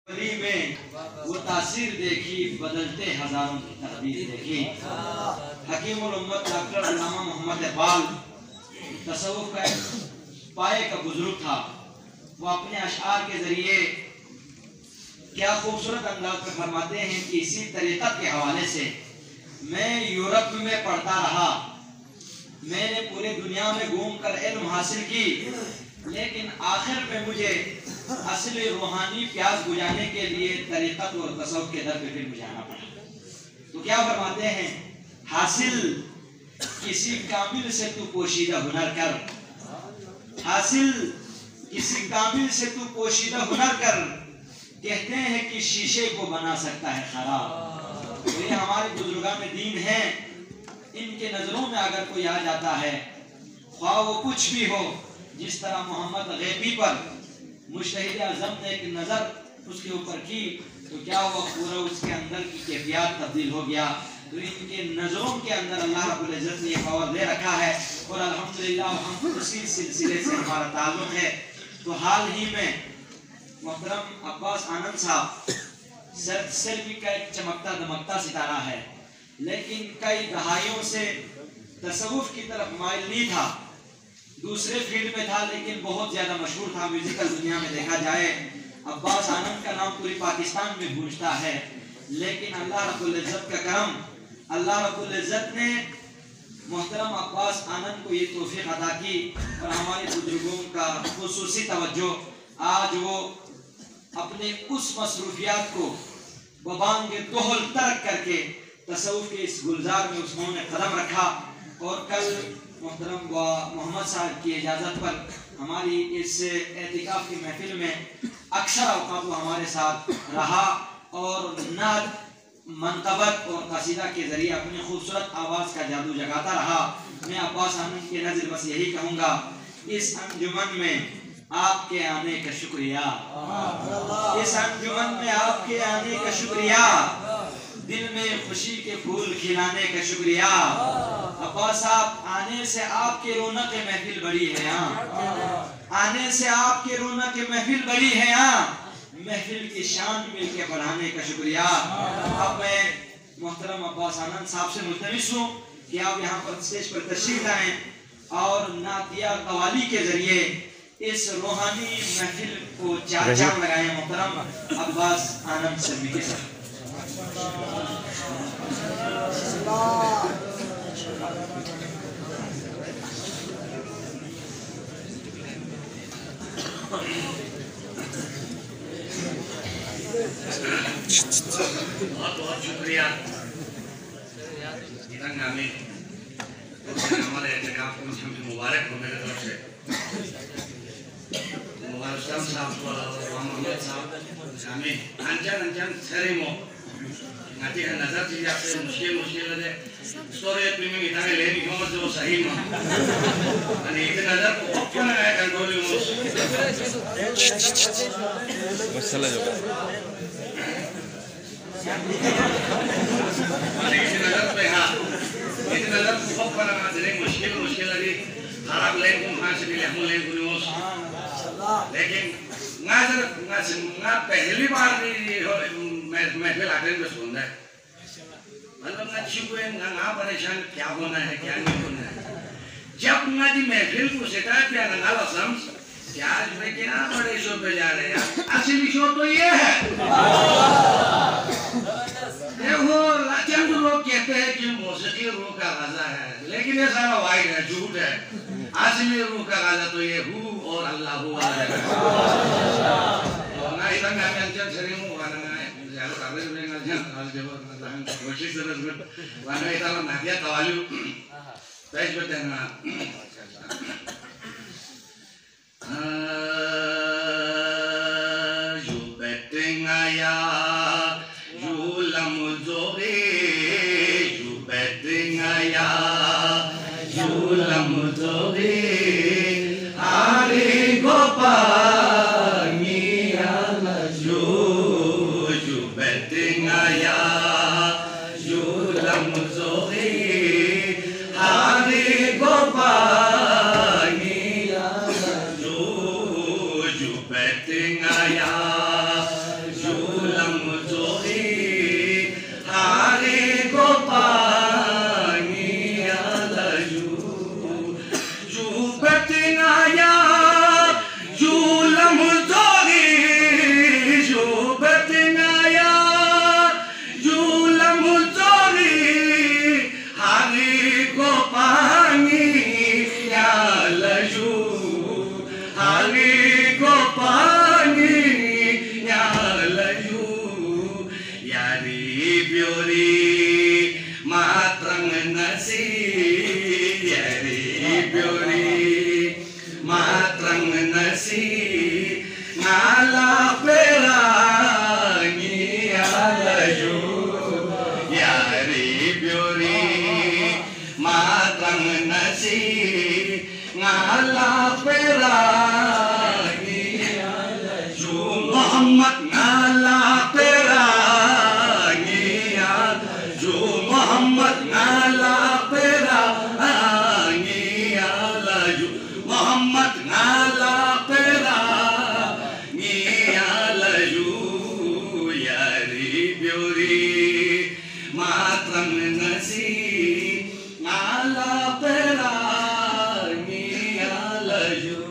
वली में वो तासीर देखी, बदलते हजारों की तकदीर देखी। हकीमुल उम्मत डॉक्टर अल्लामा मोहम्मद इकबाल तसव्वुफ का पाए का बुजुर्ग था। वो अपने अशआर के जरिए क्या खूबसूरत अंदाज में फरमाते हैं कि इसी तरीक़त के हवाले से मैं यूरोप में पढ़ता रहा, मैंने पूरे दुनिया में घूम कर इल्म हासिल की, लेकिन आखिर में मुझे असली रूहानी प्यास बुझाने के लिए तरीक़त और तसव्वुफ के दर पे फिर मुझे आना पड़ा। तो क्या फरमाते हैं, हासिल किसी कामिल से तू पोशीदा हुनर कर, हासिल किसी कामिल से तू पोशीदा हुनर कर, कहते हैं कि शीशे को बना सकता है खराब। तो ये हमारे बुजुर्गान दीन हैं, इनके नज़रों में अगर कोई आ जाता है, ख्वाह वो कुछ भी हो, जिस तरह मोहम्मद गैबी पर मुश्तहिद आज़म ने एक नज़र उसके ऊपर की तो क्या हुआ, पूरा उसके अंदर की कैफियत तब्दील हो गया। तो इनके नज़रों के अंदर अल्लाह रब्बुल इज़्ज़त ने पावर दे रखा है और अल्हम्दुलिल्लाह हम उसी सिलसिले से हमारा ताल्लुक़ है। तो हाल ही में मोहतरम अब्बास आनंद साहब सर्वी का एक चमकता दमकता सितारा है, लेकिन कई दहाइयों से तसव्वुफ की तरफ माइल नहीं था, दूसरे फील्ड में था, लेकिन बहुत ज्यादा मशहूर था म्यूजिकल दुनिया में। देखा जाए अब्बास आनंद का नाम पूरी पाकिस्तान में गूंजता है, लेकिन अल्लाह रब्बुल इज़्ज़त का करम, अल्लाह रब्बुल इज़्ज़त ने मोहतरम अब्बास आनंद को ये तौफीक अता की और हमारे बुजुर्गों का खुसूसी तवज्जो, आज वो अपने उस मसरूफियात को बबांग दोहल तर्क करके तसव्वुफ के इस गुलजार में उन्होंने कदम रखा। और कल मोहतरम मोहम्मद साहब की इजाज़त पर हमारी इस एतिकाफ की महफिल में अक्सर अवकात वो हमारे साथ रहा और नात मनकबत और कसीदा के जरिए अपनी खूबसूरत आवाज़ का जादू जगाता रहा। मैं अब्बास आनंद के नज़र बस यही कहूँगा, इस अंजुमन में आपके आने का शुक्रिया, इस अंजुमन में आपके आने का शुक्रिया, दिल में खुशी के फूल खिलाने का शुक्रिया। अब्बास साहब, आने से आपके रौनक महफिल बड़ी है यहाँ, आने से आपके रौनक महफिल बड़ी है यहाँ, महफिल की शान मिलके बढ़ाने का शुक्रिया। अब मैं मोहतरम अब्बास आनंद साहब से मुल्तमिस हूँ कि आप यहाँ पर स्टेज पर तशरीफ लाएं और नातिया कवाली के जरिए इस रूहानी महफिल को चार चांद लगाएं। मोहतरम अब्बास आनंद सर्वी के साथ बहुत बहुत शुक्रिया। हमारे एहतिकाफ को मुबारक हो मेरे तरफ से। मुबारक साहब को मोहम्मद साहब हमें अंचन सेरेमो nanti kan nazar sih ya muskil aja story filming kita kan lagi ngomong जो सही मां आणि इथे नजर पण आहे कंट्रोल मसाला जो आणि इथे नजर पे हां इथे नजर खूप पण आहे मुश्किल लगी खराब लाइन को कहां से मिले हम लाइन को लेकिन ना पहली बार महफिल अटेंड में सुनना है, मतलब ना चीज़ ना परेशान क्या होना है क्या नहीं होना है। जब ना जी महफिल को सेटा क्या ना गाला समझ क्या इसमें क्या बड़े शो पे जा रहे हैं, असली शो तो ये है। देखो चंद लोग कहते हैं कि मौसीकी रूह का राजा है, लेकिन ये सारा वाइड है, झूठ है। असली रूह का राजा तो ये हु और अल्लाह हुआ है। ना इधर में हमें अंचल शरीर में वाला ना है, ज़्यादा काबिल नहीं ना जान, आज जब हम कोशिश कर रहे हैं, वाला इधर में नादिया कवाली, पैच बते ना, जो बैठेंगा या जो लम्ज़ोरे, जो बैठेंगा या जो लम्ज़ोरे, आरे गोपाल जो matrang nasi ngala perangi alayu yari biori matrang nasi ngala perangi alayu Muhammad ngala perangi alayu Muhammad ngala perangi alayu Muhammad ngala perangi alayu yari biori matrang nasi ngala perangi alayu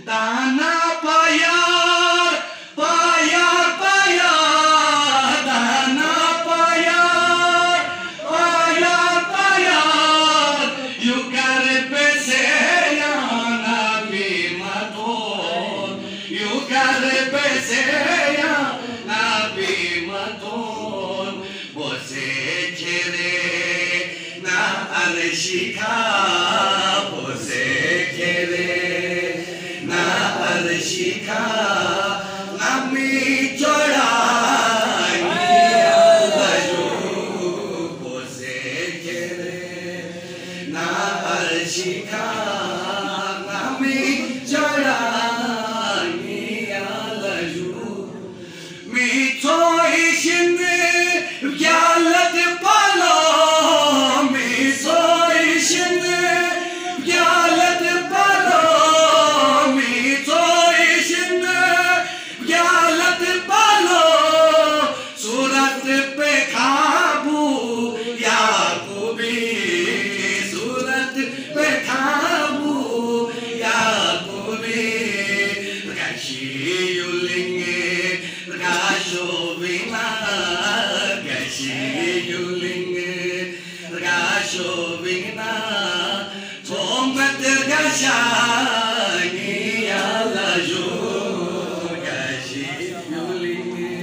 tanah payar payar payar tanah payar payar payar you care peseya nabi maton you care peseya nabi maton bose chere na arshika bose chere na arshika nami chorangi alayu bose chere na arshika nami chorangi alayu mito ishinde gyalat palo mito ishinde gyalat palo mito ishinde gyalat palo surat pe khabu yaqubi surat pe khabu yaqubi gashi yulinge gasho vina gashi yulinge gasho vina thomat gashani alayu gashi yulinge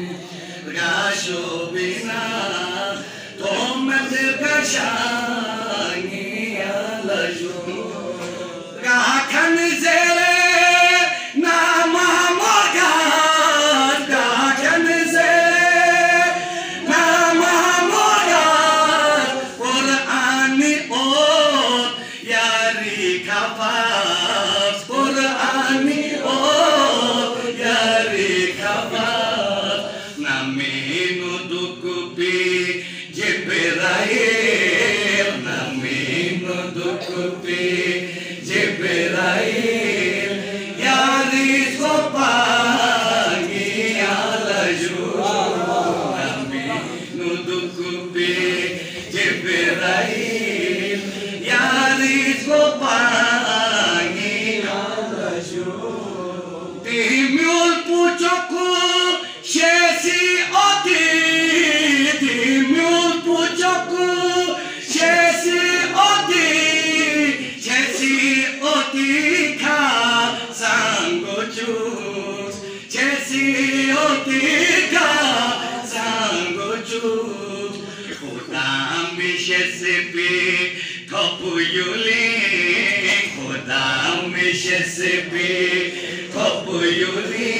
gasho vina thomat gashani alayu gakhan zere na mahmogan gakhan zere na mahmogan Qur'ani ot yari kafas Qur'ani ot yari kafas naminu dukupi Jibrail naminu dukupi Jibrail yari sopangi alayu naminu dukupi Jibrail yari sopangi alayu timul pucukku shesi oti timul pucukku shesi oti kha sangochus shesi oti kha sangochus Khodam shesipi thopuyuli Khodam shesipi thopuyuli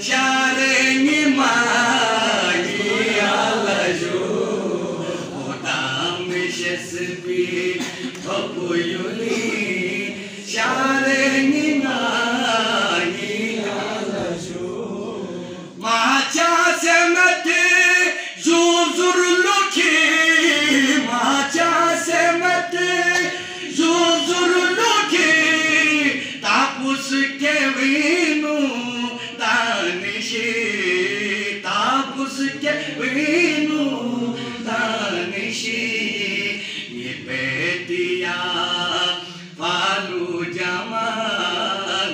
sharengi magi alayu Khodam shesipi thopuyuli sharengi magi alayu macha semati zuzurluki macha semati zuzurluki tapus kevinu danishi tapus kevinu danishi ye betiya falu jama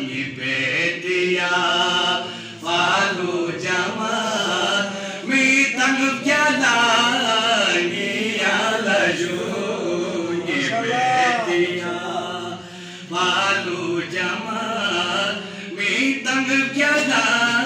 ye betiya falu jama mitang jalani alayu ye betiya falu jama mitang jalani